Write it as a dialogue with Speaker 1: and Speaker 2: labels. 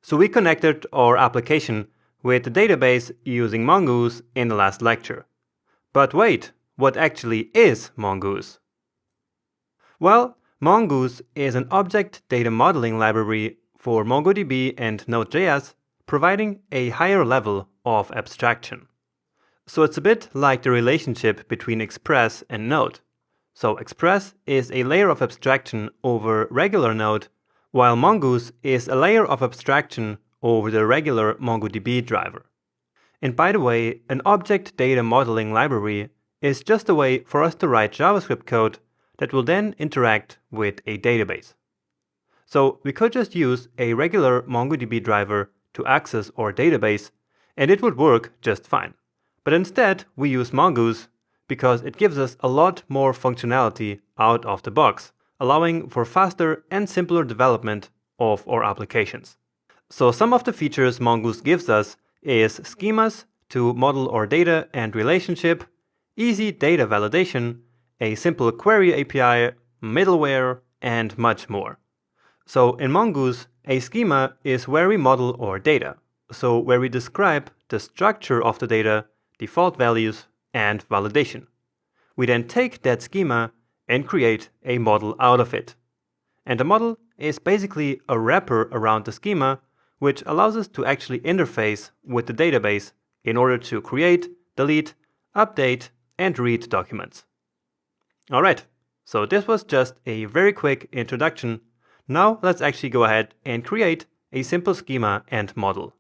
Speaker 1: So we connected our application with the database using Mongoose in the last lecture. But wait, what actually is Mongoose? Well, Mongoose is an object data modeling library for MongoDB and Node.js, providing a higher level of abstraction. So it's a bit like the relationship between Express and Node. So Express is a layer of abstraction over regular Node, while Mongoose is a layer of abstraction over the regular MongoDB driver. And by the way, an object data modeling library is just a way for us to write JavaScript code that will then interact with a database. So we could just use a regular MongoDB driver to access our database, and it would work just fine. But instead, we use Mongoose because it gives us a lot more functionality out of the box, allowing for faster and simpler development of our applications. So some of the features Mongoose gives us is schemas to model our data and relationship, easy data validation, a simple query API, middleware, and much more. So in Mongoose, a schema is where we model our data, so where we describe the structure of the data, default values, and validation. We then take that schema and create a model out of it. And the model is basically a wrapper around the schema, which allows us to actually interface with the database in order to create, delete, update, and read documents. Alright, so this was just a very quick introduction. Now let's actually go ahead and create a simple schema and model.